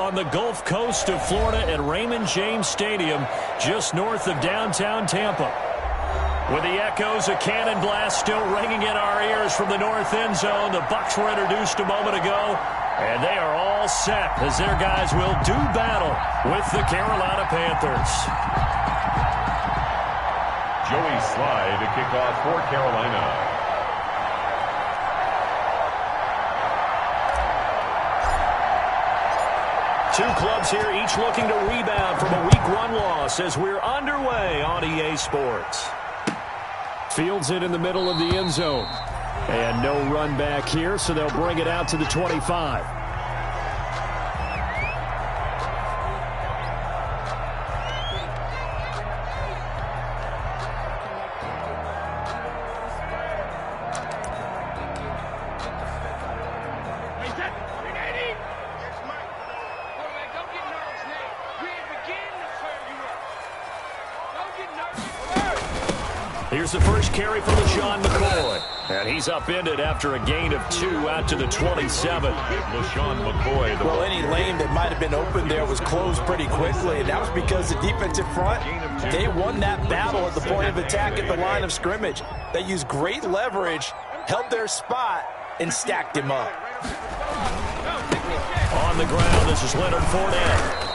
on the Gulf Coast of Florida at Raymond James Stadium, just north of downtown Tampa. With the echoes of cannon blast still ringing in our ears from the north end zone, the Bucs were introduced a moment ago, and they are all set as their guys will do battle with the Carolina Panthers. Joey Slye to kick off for Carolina. Two clubs here, each looking to rebound from a Week 1 loss as we're underway on EA Sports. Fields it in the middle of the end zone. And no run back here, so they'll bring it out to the 25. Here's the first carry from LaShawn McCoy. And he's upended after a gain of 2 out to the 27. LaShawn McCoy. Well, any lane that might have been open there was closed pretty quickly, and that was because the defensive front, they won that battle at the point of attack at the line of scrimmage. They used great leverage, held their spot, and stacked him up. On the ground, this is Leonard Fournette.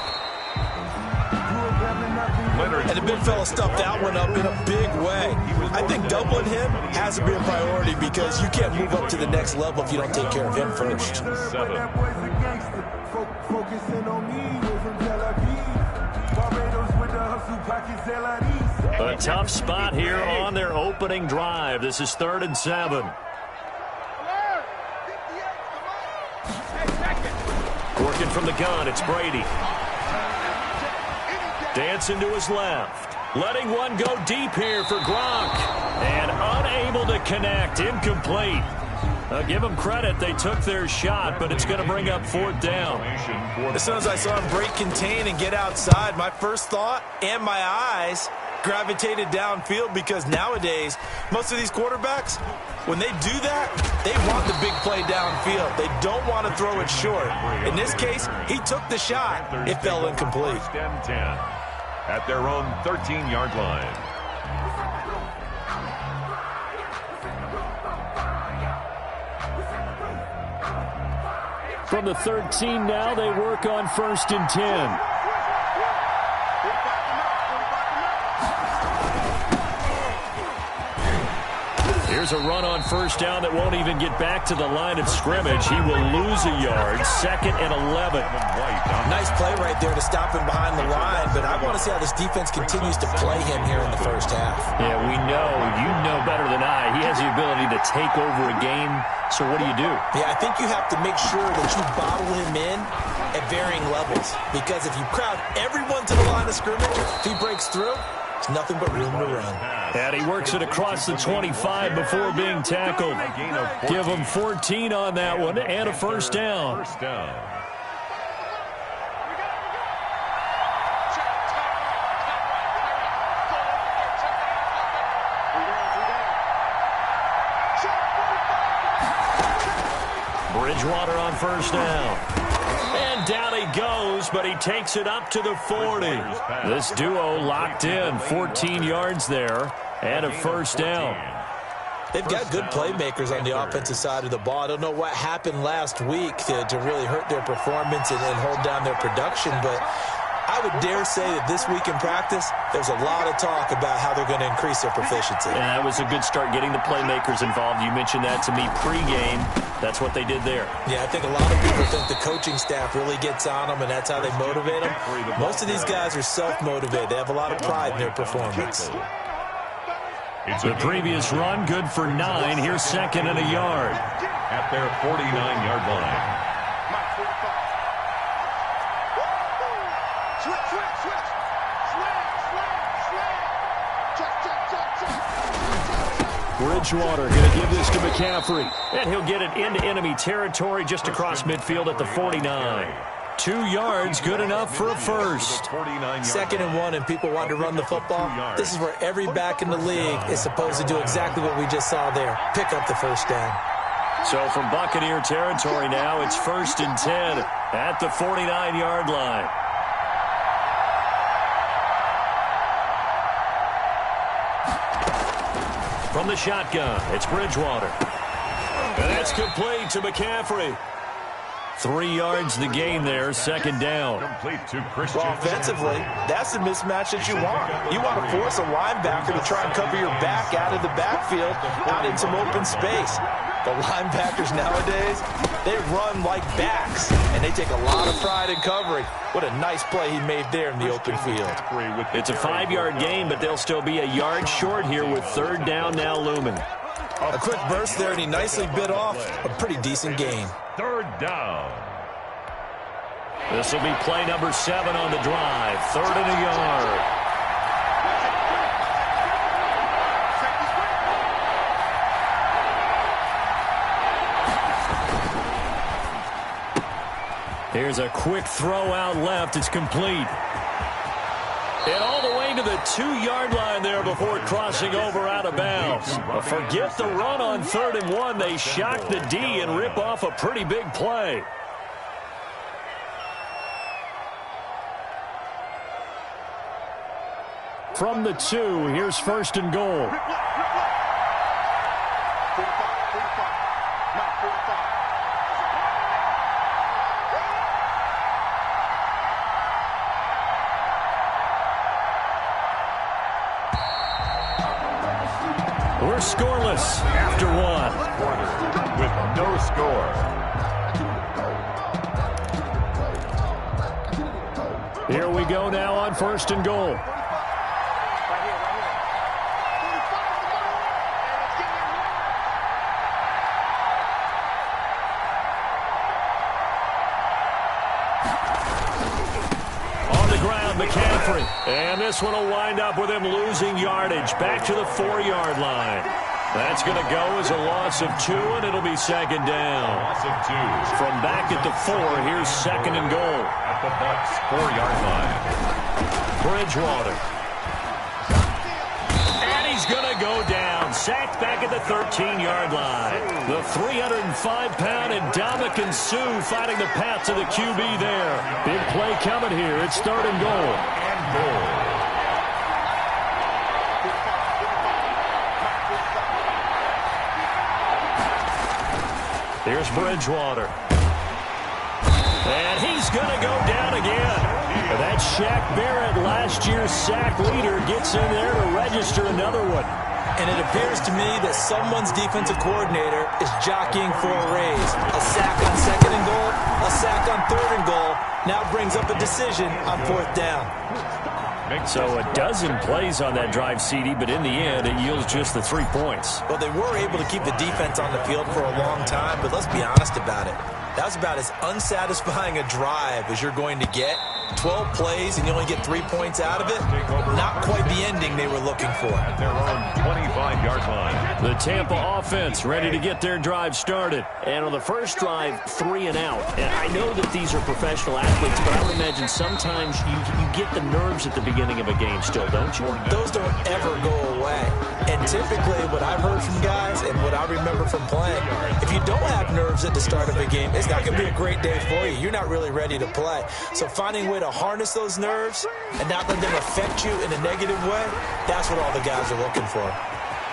And the big fella stuffed that one up in a big way. I think doubling him has to be a priority because you can't move up to the next level if you don't take care of him first. A tough spot here on their opening drive. This is 3rd and 7. Working from the gun, it's Brady. Dancing to his left. Letting one go deep here for Gronk. And unable to connect. Incomplete. Give them credit. They took their shot, but it's going to bring up 4th down. As soon as I saw him break contain and get outside, my first thought and my eyes gravitated downfield because nowadays, most of these quarterbacks, when they do that, they want the big play downfield. They don't want to throw it short. In this case, he took the shot. It fell incomplete. 10 at their own 13-yard line. From the 13 now, they work on 1st and 10. Here's a run on 1st down that won't even get back to the line of scrimmage. He will lose a yard. 2nd and 11. Nice play right there to stop him behind the line, but I want to see how this defense continues to play him here in the first half. Yeah, we know. You know better than I. He has the ability to take over a game. So what do you do? Yeah, I think you have to make sure that you bottle him in at varying levels, because if you crowd everyone to the line of scrimmage, if he breaks through, there's nothing but room to run. And he works it across the 25 before being tackled. Give him 14 on that one and a 1st down. Bridgewater on 1st down. And down he goes, but he takes it up to the 40. This duo locked in. 14 yards there and a 1st down. They've got good playmakers on the offensive side of the ball. I don't know what happened last week to really hurt their performance and hold down their production, but I would dare say that this week in practice, there's a lot of talk about how they're going to increase their proficiency. And that was a good start getting the playmakers involved. You mentioned that to me pregame. That's what they did there. Yeah, I think a lot of people think the coaching staff really gets on them, and that's how they motivate them. Most of these guys are self-motivated. They have a lot of pride in their performance. The previous run, good for 9. Here's 2nd and a yard. At their 49-yard line. Bridgewater going to give this to McCaffrey. And he'll get it into enemy territory just across midfield at the 49. 2 yards, good enough for a first. 2nd and 1, and people want to run the football. This is where every back in the league is supposed to do exactly what we just saw there. Pick up the first down. So from Buccaneer territory now, it's 1st and 10. at the 49-yard line. From the shotgun, it's Bridgewater. And that's complete to McCaffrey. 3 yards the gain there, second down. Complete to Christian. Well, offensively, that's the mismatch that you want. You want to force a linebacker to try and cover your back out of the backfield, out in some open space. The linebackers nowadays, they run like backs, and they take a lot of pride in covering. What a nice play he made there in the open field. It's a 5-yard gain, but they'll still be a yard short here with third down now looming. A quick burst there, and he nicely bit off a pretty decent gain. Third down. This will be play number 7 on the drive. 3rd and a yard. Here's a quick throw out left. It's complete. And all the way to the 2-yard line there before crossing over out of bounds. Forget the run on 3rd and 1. They shock the D and rip off a pretty big play. From the 2, here's 1st and goal. We're scoreless after 1. With no score. Here we go now on 1st and goal. On the ground, McCaffrey. And this one will wind up with him losing yardage. Back to the 4-yard line. That's going to go as a loss of 2, and it'll be second down. Loss of 2. From back at the 4, here's 2nd and goal. At the Bucs 4-yard line. Bridgewater. And he's going to go down. Sacked back at the 13-yard line. The 305-pound Ndamukong Suh finding the path to the QB there. Big play coming here. It's 3rd and goal. And goal. Here's Bridgewater. And he's going to go down again. That's Shaq Barrett, last year's sack leader, gets in there to register another one. And it appears to me that someone's defensive coordinator is jockeying for a raise. A sack on 2nd and goal, a sack on 3rd and goal, now brings up a decision on 4th down. So a dozen plays on that drive, CD, but in the end, it yields just the 3 points. Well, they were able to keep the defense on the field for a long time, but let's be honest about it. That was about as unsatisfying a drive as you're going to get. 12 plays and you only get 3 points out of it. Not quite the ending they were looking for. At their own 25-yard line. The Tampa offense ready to get their drive started. And on the first drive, 3 and out. And I know that these are professional athletes, but I would imagine sometimes you get the nerves at the beginning of a game still, don't you? Those don't ever go away. And typically what I've heard from guys and what I remember from playing, if you don't have nerves at the start of a game, it's not going to be a great day for you. You're not really ready to play. So finding a way to harness those nerves and not let them affect you in a negative way, that's what all the guys are looking for.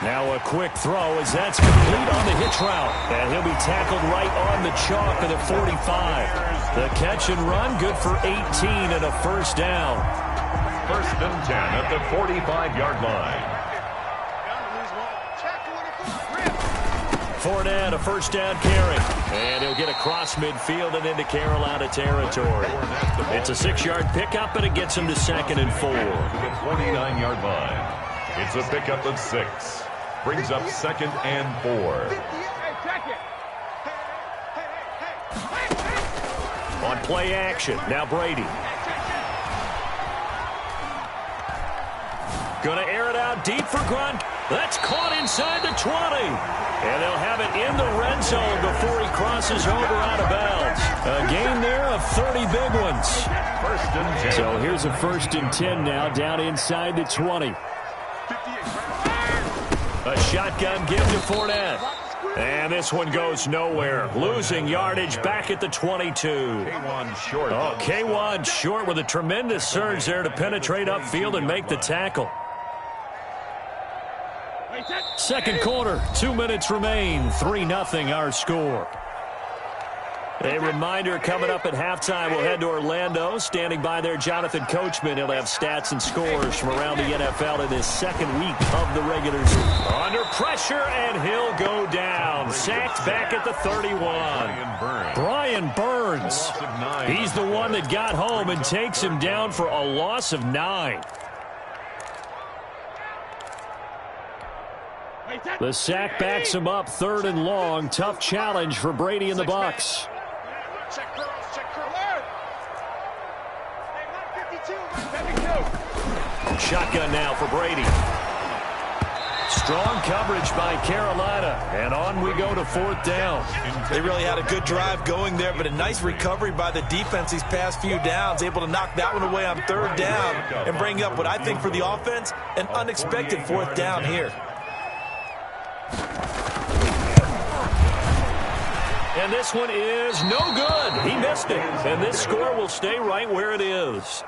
Now a quick throw as that's complete on the hitch route. And he'll be tackled right on the chalk at the 45. The catch and run good for 18 and a first down. 1st and 10 at the 45-yard line. Fournette, a first down carry. And he'll get across midfield and into Carolina territory. It's a 6-yard pickup, and it gets him to 2nd and 4. To the 49-yard line. It's a pickup of 6. Brings up 2nd and 4. On play action, now Brady. Going to air it out deep for Grunt. That's caught inside the 20. And they'll have it in the red zone before he crosses over out of bounds. A gain there of 30 big ones. 1st and 10. So here's a 1st and 10 now down inside the 20. A shotgun give to Fournette. And this one goes nowhere. Losing yardage back at the 22. K1 short. Oh, K1 short with a tremendous surge there to penetrate upfield and make the tackle. Second quarter, 2 minutes remain. 3-0 our score. A reminder coming up at halftime, we'll head to Orlando. Standing by there, Jonathan Coachman. He'll have stats and scores from around the NFL in this second week of the regular season. Under pressure, and he'll go down. Sacked back at the 31. Brian Burns. He's the one that got home and takes him down for a loss of 9. The sack backs him up, 3rd and long. Tough challenge for Brady and the Bucs. Shotgun now for Brady. Strong coverage by Carolina, and on we go to 4th down. They really had a good drive going there, but a nice recovery by the defense these past few downs, able to knock that one away on 3rd down and bring up what I think for the offense, an unexpected 4th down here. And this one is no good. He missed it, and this score will stay right where it is.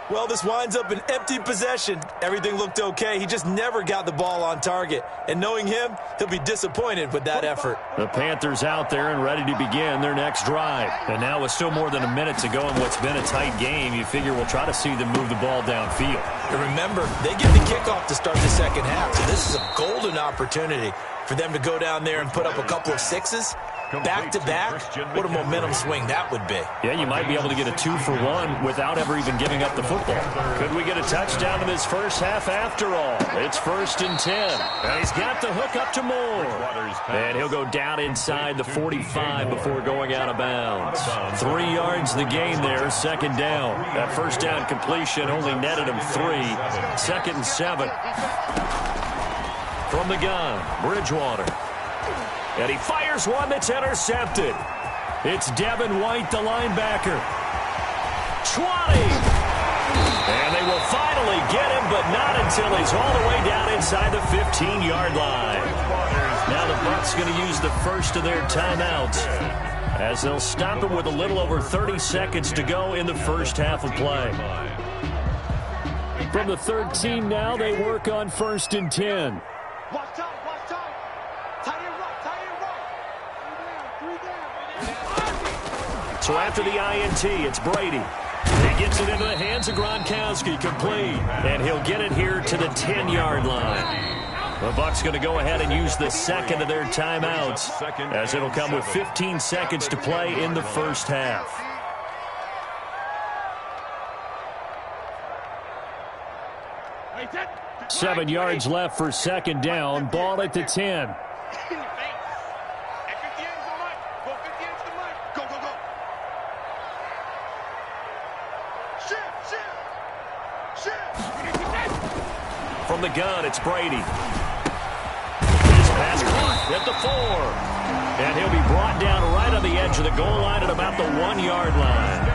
Well, this winds up an empty possession. Everything looked okay. He just never got the ball on target. And knowing him, he'll be disappointed with that effort. The Panthers out there and ready to begin their next drive. And now with still more than a minute to go in what's been a tight game, you figure we'll try to see them move the ball downfield. And remember, they get the kickoff to start the second half. So this is a golden opportunity for them to go down there and put up a couple of sixes. Back-to-back, what a momentum swing that would be. Yeah, you might be able to get a 2-for-1 without ever even giving up the football. Could we get a touchdown in this first half after all? It's 1st and 10. And he's got the hook up to Moore. And he'll go down inside the 45 before going out of bounds. 3 yards the gain there, 2nd down. That first down completion only netted him 3. 2nd and 7. From the gun, Bridgewater. And he fires one that's intercepted. It's Devin White, the linebacker. 20. And they will finally get him, but not until he's all the way down inside the 15-yard line. Now the Bucs going to use the first of their timeouts as they'll stop him with a little over 30 seconds to go in the first half of play. From the 13 now, they work on 1st and 10. So after the INT, it's Brady. He gets it into the hands of Gronkowski, complete. And he'll get it here to the 10-yard line. The Bucs going to go ahead and use the second of their timeouts, as it'll come with 15 seconds to play in the first half. Seven yards left for 2nd down. Ball at the 10. From the gun, it's Brady. His pass caught at the 4. And he'll be brought down right on the edge of the goal line at about the 1-yard line.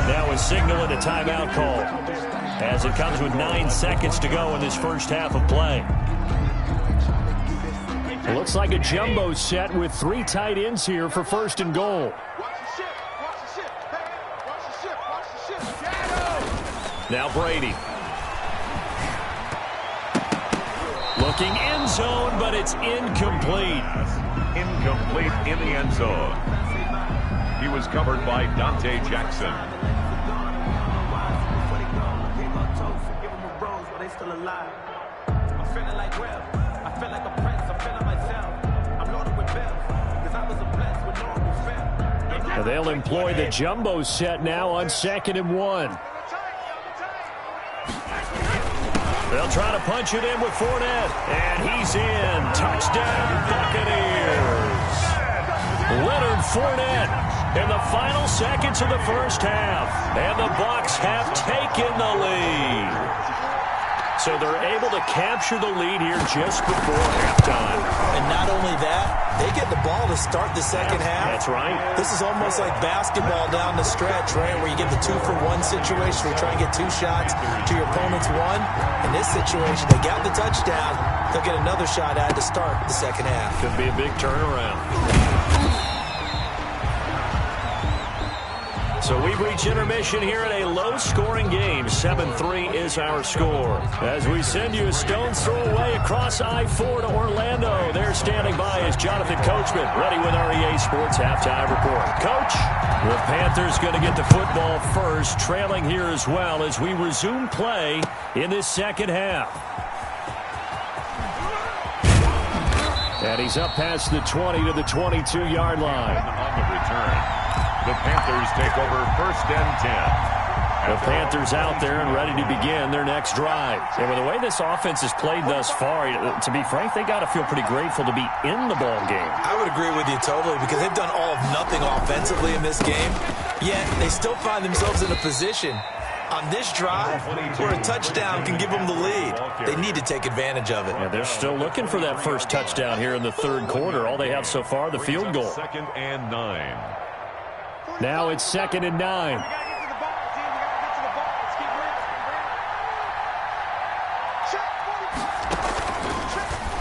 Now a signal and a timeout call, as it comes with 9 seconds to go in this first half of play. It looks like a jumbo set with 3 tight ends here for 1st and goal. Now Brady. Looking end zone, but it's incomplete. Incomplete in the end zone. He was covered by Dante Jackson. They'll employ the jumbo set now on 2nd and 1. They'll try to punch it in with Fournette. And he's in. Touchdown, Buccaneers. Leonard Fournette in the final seconds of the first half. And the Bucs have taken the lead. So they're able to capture the lead here just before halftime. And not only that, they get the ball to start the second half. That's right. This is almost like basketball down the stretch, right, where you get the 2-for-1 situation where you try and get 2 shots to your opponent's 1. In this situation, they got the touchdown. They'll get another shot at to start the second half. Could be a big turnaround. So we've reached intermission here in a low-scoring game. 7-3 is our score. As we send you a stone's throw away across I-4 to Orlando. There standing by is Jonathan Coachman, ready with our EA Sports Halftime Report. Coach, the Panthers going to get the football first, trailing here as well as we resume play in this second half. And he's up past the 20 to the 22-yard line. On the return, the Panthers take over 1st and 10. The Panthers out there and ready to begin their next drive. And with the way this offense has played thus far, to be frank, they got to feel pretty grateful to be in the ball game. I would agree with you totally because they've done all of nothing offensively in this game, yet they still find themselves in a position on this drive where a touchdown can give them the lead. They need to take advantage of it. Yeah, they're still looking for that first touchdown here in the third quarter. All they have so far, the field goal. 2nd and 9. Now it's 2nd and 9.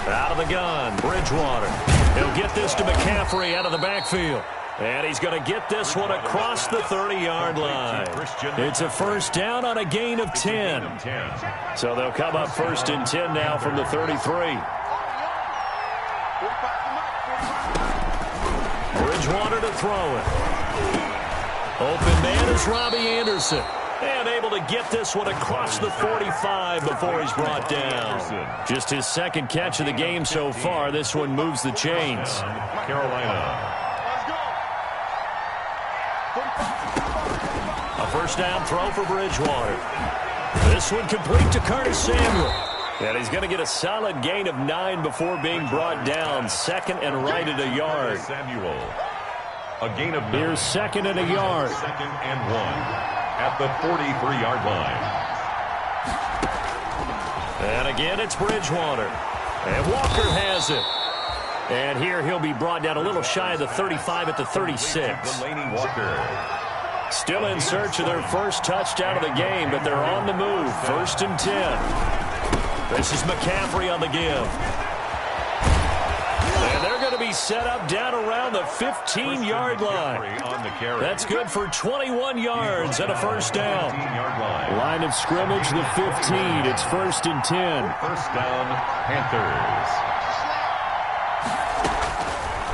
Out of the gun, Bridgewater. He'll get this to McCaffrey out of the backfield. And he's going to get this one across the 30-yard line. It's a first down on a gain of 10. So they'll come up 1st and 10 now from the 33. Bridgewater to throw it. Open man is Robbie Anderson. And able to get this one across the 45 before he's brought down. Just his second catch of the game so far. This one moves the chains. Carolina. A first down throw for Bridgewater. This one complete to Curtis Samuel. And he's going to get a solid gain of 9 before being brought down. 2nd and right at a yard. Samuel. A gain of 9. Here's 2nd and a yard. 2nd and 1 at the 43-yard line. And again, it's Bridgewater. And Walker has it. And here he'll be brought down a little shy of the 35 at the 36. Delaney Walker. Still in search of their first touchdown of the game, but they're on the move. 1st and 10. This is McCaffrey on the give. And they're going to be set up down around the 15-yard line. That's good for 21 yards and a first down. Line of scrimmage, the 15. It's 1st and 10. First down, Panthers.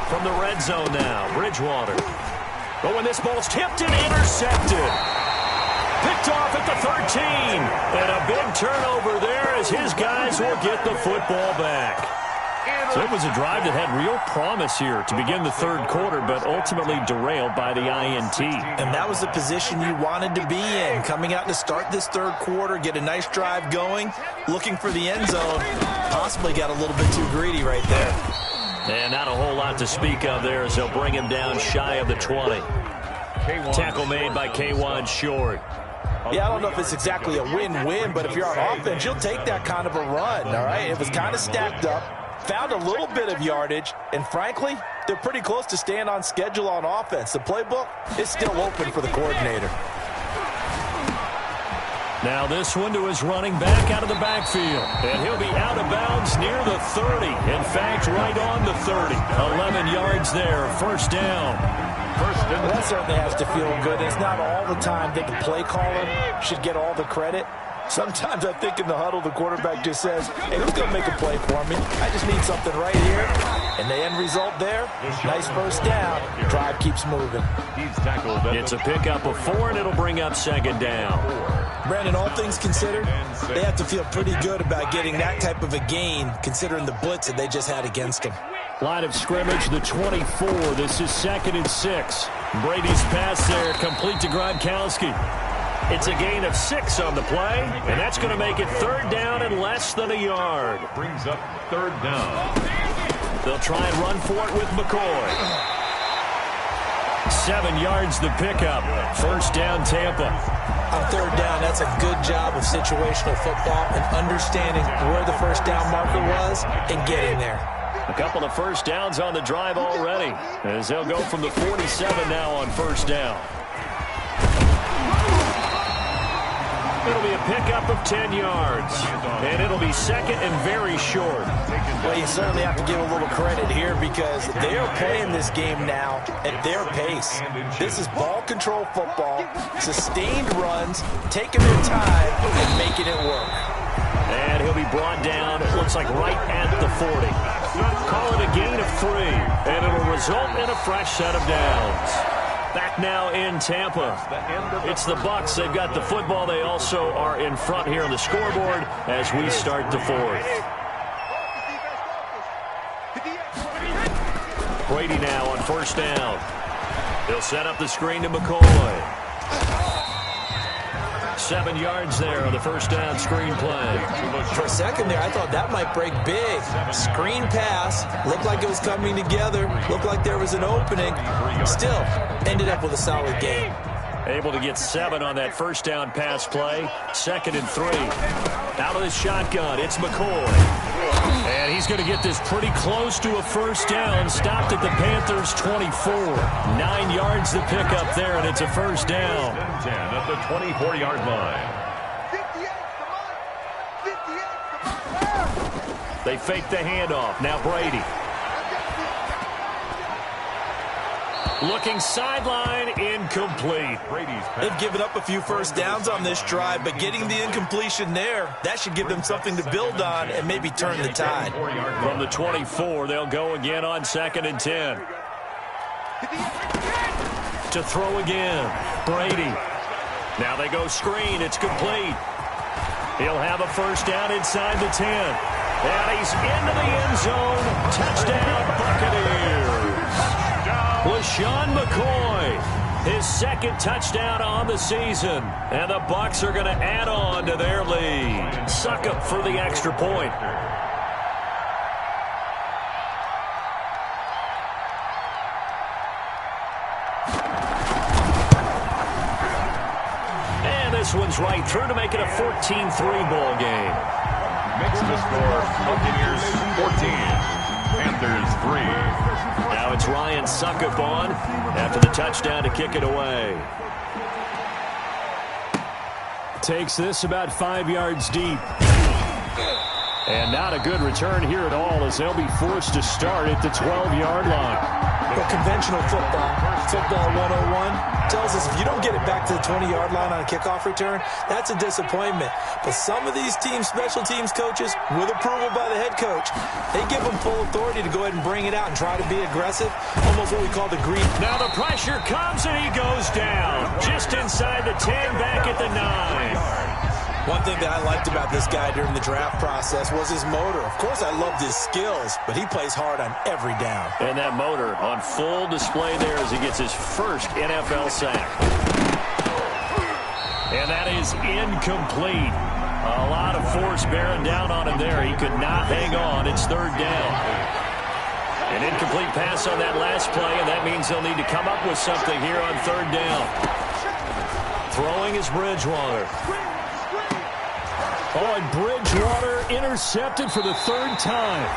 From the red zone now, Bridgewater. But when this ball's tipped and intercepted. Picked off at the 13. And a big turnover there as his guys will get the football back. So it was a drive that had real promise here to begin the third quarter, but ultimately derailed by the INT. And that was the position you wanted to be in, coming out to start this third quarter, get a nice drive going, looking for the end zone. Possibly got a little bit too greedy right there. And not a whole lot to speak of there as they'll bring him down shy of the 20. Tackle made by K'Wan Short. Yeah, I don't know if it's exactly a win-win, but if you're on offense, you'll take that kind of a run, all right? It was kind of stacked up. Found a little bit of yardage, and frankly, they're pretty close to staying on schedule on offense. The playbook is still open for the coordinator. Now this one to his running back out of the backfield. And he'll be out of bounds near the 30. In fact, right on the 30. 11 yards there, first down. Well, that certainly has to feel good. It's not all the time that the play caller should get all the credit. Sometimes I think in the huddle, the quarterback just says, hey, who's going to make a play for me? I just need something right here. And the end result there, nice first down. Drive keeps moving. It's a pickup of 4, and it'll bring up second down. Brandon, all things considered, they have to feel pretty good about getting that type of a gain, considering the blitz that they just had against them. Line of scrimmage, the 24. This is 2nd and 6. Brady's pass there, complete to Gronkowski. It's a gain of 6 on the play, and that's going to make it third down and less than a yard. Brings up third down. They'll try and run for it with McCoy. 7 yards the pickup. First down, Tampa. On third down, that's a good job of situational football and understanding where the first down marker was and getting there. A couple of first downs on the drive already, as they'll go from the 47 now on first down. It'll be a pickup of 10 yards, and it'll be second and very short. Well, you certainly have to give a little credit here because they are playing this game now at their pace. This is ball control football, sustained runs, taking their time and making it work. And he'll be brought down, it looks like right at the 40. Call it a gain of 3, and it'll result in a fresh set of downs. Back now in Tampa. It's the Bucs. They've got the football. They also are in front here on the scoreboard as we start the fourth. Brady now on first down. He'll set up the screen to McCoy. 7 yards there on the first down screen play. For a second there, I thought that might break big. Screen pass. Looked like it was coming together. Looked like there was an opening. Still, ended up with a solid game. Able to get 7 on that first down pass play. 2nd and 3. Out of the shotgun, it's McCoy. And he's going to get this pretty close to a first down. Stopped at the Panthers' 24. 9 yards to pick up there, and it's a first down. 10 at the 24-yard line. They fake the handoff. Now Brady. Looking sideline, incomplete. They've given up a few first downs on this drive, but getting the incompletion there, that should give them something to build on and maybe turn the tide. From the 24, they'll go again on 2nd and 10. To throw again, Brady. Now they go screen, it's complete. He'll have a first down inside the 10. And he's into the end zone. Touchdown, Buccaneers. LaShawn McCoy, his 2nd touchdown on the season. And the Bucs are going to add on to their lead. Suck up for the extra point. And this one's right through to make it a 14-3 ball game. Makes the score Buccaneers 14, Panthers 3. Now it's Ryan Suckup on after the touchdown to kick it away. Takes this about 5 yards deep. And not a good return here at all as they'll be forced to start at the 12-yard line. But conventional football 101, tells us if you don't get it back to the 20-yard line on a kickoff return, that's a disappointment. But some of these team special teams coaches, with approval by the head coach, they give them full authority to go ahead and bring it out and try to be aggressive, almost what we call the green. Now the pressure comes and he goes down just inside the 10, back at the 9. One thing that I liked about this guy during the draft process was his motor. Of course, I loved his skills, but he plays hard on every down. And that motor on full display there as he gets his first NFL sack. And that is incomplete. A lot of force bearing down on him there. He could not hang on. It's 3rd down. An incomplete pass on that last play, and that means they'll need to come up with something here on 3rd down. Throwing is Bridgewater. Oh, and Bridgewater intercepted for the 3rd time.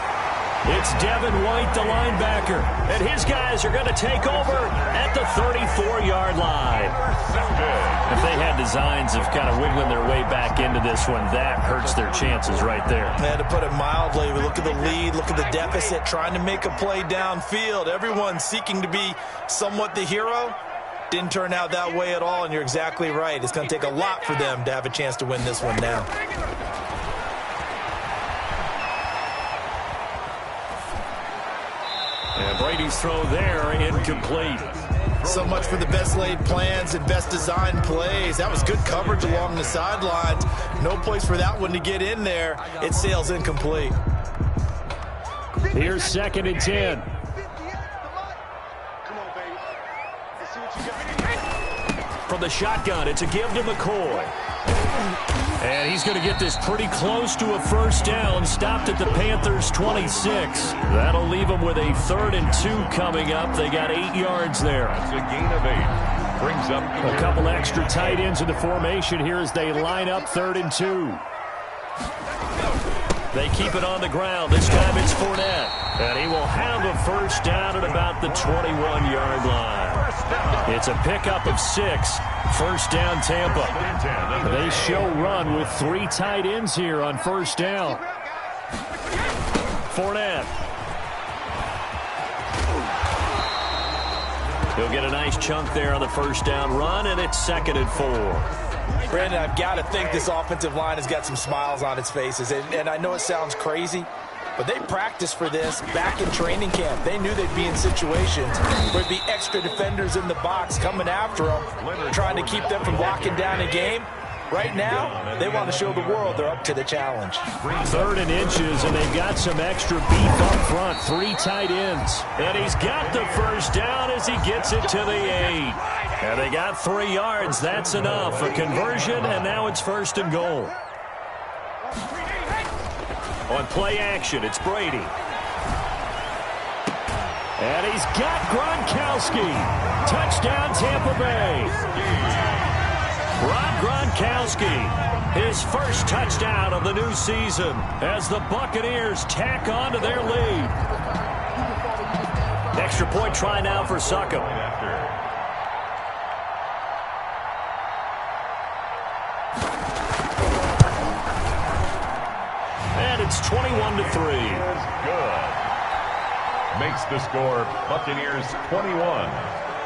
It's Devin White, the linebacker. And his guys are going to take over at the 34-yard line. If they had designs of kind of wiggling their way back into this one, that hurts their chances right there. Man, to put it mildly, look at the lead, look at the deficit, trying to make a play downfield. Everyone seeking to be somewhat the hero. Didn't turn out that way at all, and you're exactly right. It's going to take a lot for them to have a chance to win this one now. And Brady's throw there, incomplete. So much for the best laid plans and best designed plays. That was good coverage along the sidelines. No place for that one to get in there. It sails incomplete. Here's 2nd and 10. From the shotgun, it's a give to McCoy. And he's going to get this pretty close to a first down. Stopped at the Panthers' 26. That'll leave them with a 3rd and 2 coming up. They got 8 yards there. That's a gain of 8. Brings up a couple extra tight ends in the formation here as they line up 3rd and 2. They keep it on the ground. This time it's Fournette. And he will have a first down at about the 21-yard line. It's a pickup of 6. First down, Tampa. They show run with 3 tight ends here on first down. Fournette. He'll get a nice chunk there on the first down run, and it's 2nd and 4. Brandon, I've got to think this offensive line has got some smiles on its faces. And I know it sounds crazy, but they practiced for this back in training camp. They knew they'd be in situations where there'd be extra defenders in the box coming after them, trying to keep them from locking down a game. Right now, they want to show the world they're up to the challenge. 3rd and inches, and they've got some extra beef up front. 3 tight ends. And he's got the first down as he gets it to the 8. And they got 3 yards. That's enough. A conversion, and now it's 1st and goal. On play action, it's Brady. And he's got Gronkowski. Touchdown, Tampa Bay. Rob Gronkowski, his first touchdown of the new season as the Buccaneers tack on to their lead. Extra point try now for Succop. And it's 21-3. good. Makes the score Buccaneers 21,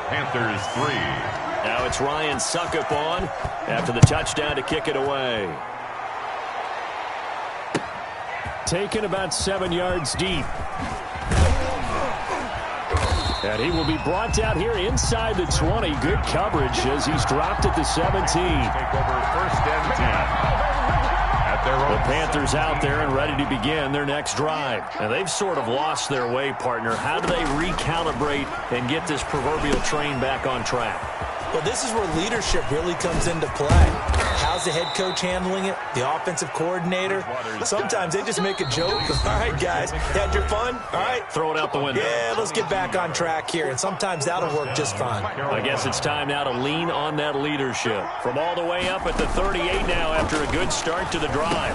Panthers 3. Now it's Ryan Succop on after the touchdown to kick it away. Taken about 7 yards deep. And he will be brought down here inside the 20. Good coverage as he's dropped at the 17. Take over 1st and 10. The Panthers out there and ready to begin their next drive. And they've sort of lost their way, partner. How do they recalibrate and get this proverbial train back on track? Well, this is where leadership really comes into play. How's the head coach handling it? The offensive coordinator? Sometimes they just make a joke. All right, guys, had your fun? All right. Throw it out the window. Yeah, let's get back on track here. And sometimes that'll work just fine. I guess it's time now to lean on that leadership. From all the way up at the 38 now after a good start to the drive.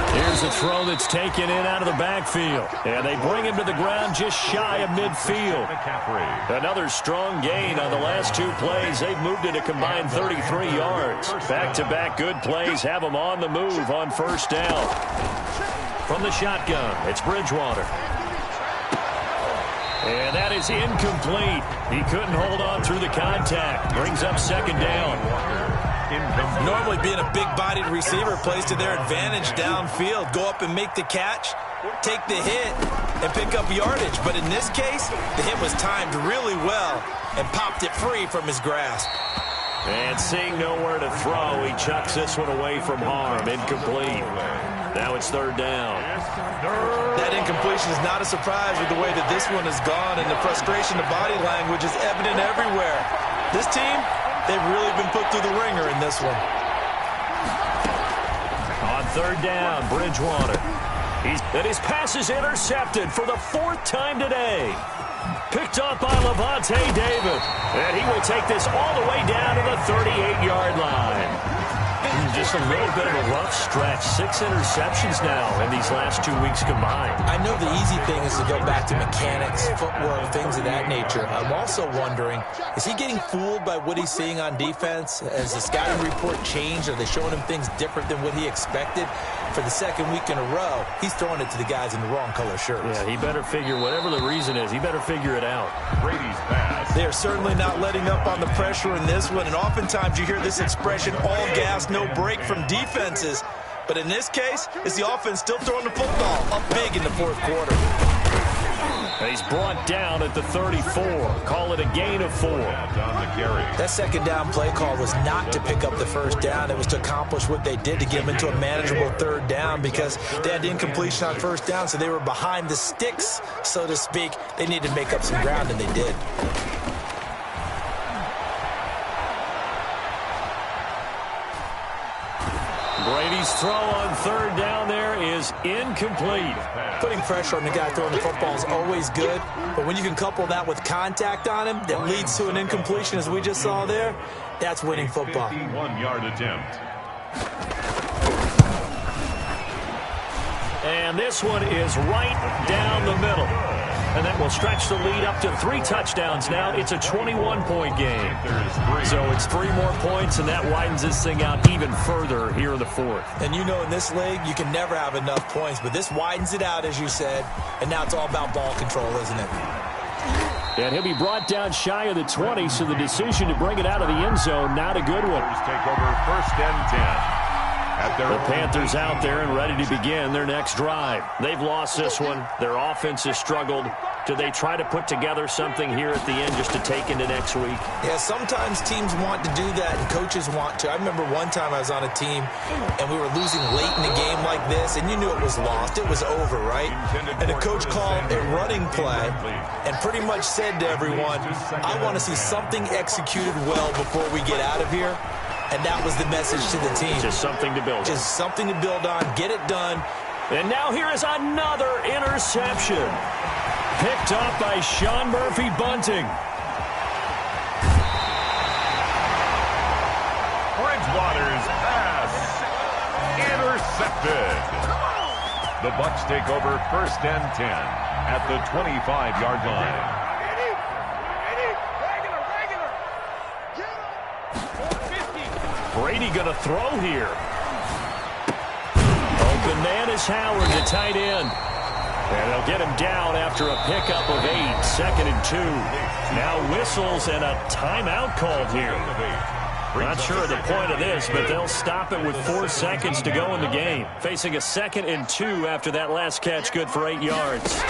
Here's a throw that's taken in out of the backfield. And they bring him to the ground just shy of midfield. Another strong gain on the last 2 plays. They've moved it a combined 33 yards. Back-to-back good plays have them on the move on first down. From the shotgun, it's Bridgewater. And that is incomplete. He couldn't hold on through the contact. Brings up 2nd down. Normally being a big-bodied receiver plays to their advantage downfield. Go up and make the catch, take the hit, and pick up yardage. But in this case, the hit was timed really well and popped it free from his grasp. And seeing nowhere to throw, he chucks this one away from harm. Incomplete. Now it's 3rd down. That incompletion is not a surprise with the way that this one has gone, and the frustration of body language is evident everywhere. This team, they've really been put through the ringer in this one. On 3rd down, Bridgewater. His pass is intercepted for the 4th time today. Picked up by Levante David. And he will take this all the way down to the 38-yard line. Just a little bit of a rough stretch. 6 interceptions now in these last 2 weeks combined. I know the easy thing is to go back to mechanics, footwork, things of that nature. I'm also wondering, is he getting fooled by what he's seeing on defense? Has the scouting report changed? Are they showing him things different than what he expected? For the 2nd week in a row, he's throwing it to the guys in the wrong color shirts. Yeah, he better figure, whatever the reason is, he better figure it out. Brady's pass. They are certainly not letting up on the pressure in this one, and oftentimes you hear this expression, all gas, no break from defenses. But in this case, it's the offense still throwing the football up big in the 4th quarter. And he's brought down at the 34. Call it a gain of 4. That 2nd down play call was not to pick up the 1st down. It was to accomplish what they did to get them into a manageable 3rd down because they had incompletion on 1st down, so they were behind the sticks, so to speak. They needed to make up some ground, and they did. Brady Brady's throw on third down there is incomplete. Putting pressure on the guy throwing the football is always good, but when you can couple that with contact on him that leads to an incompletion, as we just saw there, that's winning football. 51-yard attempt. And this one is right down the middle. And that will stretch the lead up to 3 touchdowns now. It's a 21-point game. So it's 3 more points, and that widens this thing out even further here in the fourth. And you know in this league, you can never have enough points, but this widens it out, as you said, and now it's all about ball control, isn't it? And he'll be brought down shy of the 20, so the decision to bring it out of the end zone, not a good one. Take over first and 10. The Panthers out there and ready to begin their next drive. They've lost this one. Their offense has struggled. Do they try to put together something here at the end just to take into next week? Yeah, sometimes teams want to do that and coaches want to. I remember one time I was on a team and we were losing late in the game like this, and you knew it was lost. It was over, right? And the coach called a running play and pretty much said to everyone, I want to see something executed well before we get out of here. And that was the message to the team. Just something to build on. Just something to build on. Get it done. And now here is another interception. Picked up by Sean Murphy Bunting. Bridgewater's pass. Intercepted. The Bucs take over first and 10 at the 25-yard line. Brady going to throw here. Open man is Howard, the tight end. And they'll get him down after a pickup of 8, 2nd and 2. Now whistles and a timeout called here. Not sure of the point of this, but they'll stop it with 4 seconds to go in the game. Facing a 2nd and 2 after that last catch, good for 8 yards.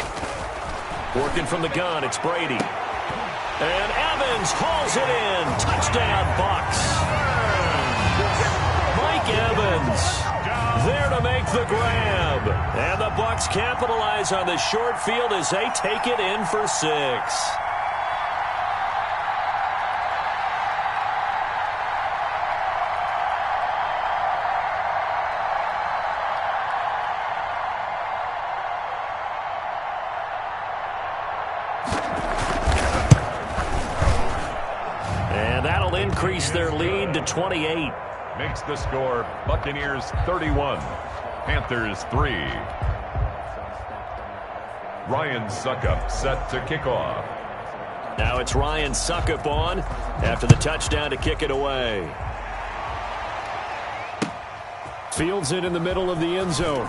Working from the gun, it's Brady. And Evans hauls it in. Touchdown, Bucs. Mike Evans there to make the grab. And the Bucs capitalize on the short field as they take it in for 6. And that'll increase their lead to 28. Makes the score Buccaneers 31, Panthers 3. Ryan Suckup set to kick off. Now it's Ryan Suckup on after the touchdown to kick it away. Fields it in the middle of the end zone.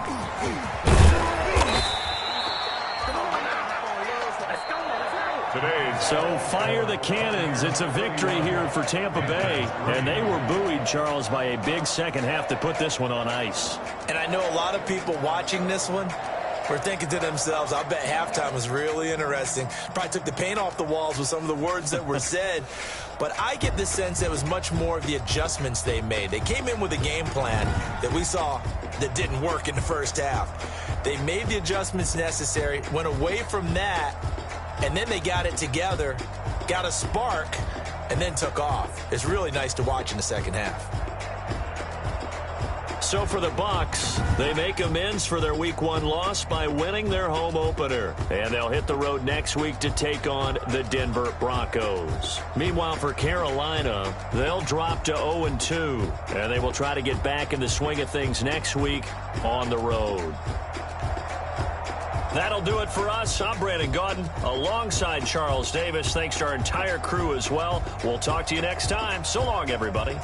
So fire the cannons. It's a victory here for Tampa Bay. And they were buoyed, Charles, by a big second half to put this one on ice. And I know a lot of people watching this one were thinking to themselves, I bet halftime was really interesting. Probably took the paint off the walls with some of the words that were said. But I get the sense it was much more of the adjustments they made. They came in with a game plan that we saw that didn't work in the first half. They made the adjustments necessary, went away from that, and then they got it together, got a spark, and then took off. It's really nice to watch in the second half. So for the Bucs, they make amends for their Week 1 loss by winning their home opener. And they'll hit the road next week to take on the Denver Broncos. Meanwhile, for Carolina, they'll drop to 0-2. And they will try to get back in the swing of things next week on the road. That'll do it for us. I'm Brandon Gaudin alongside Charles Davis. Thanks to our entire crew as well. We'll talk to you next time. So long, everybody.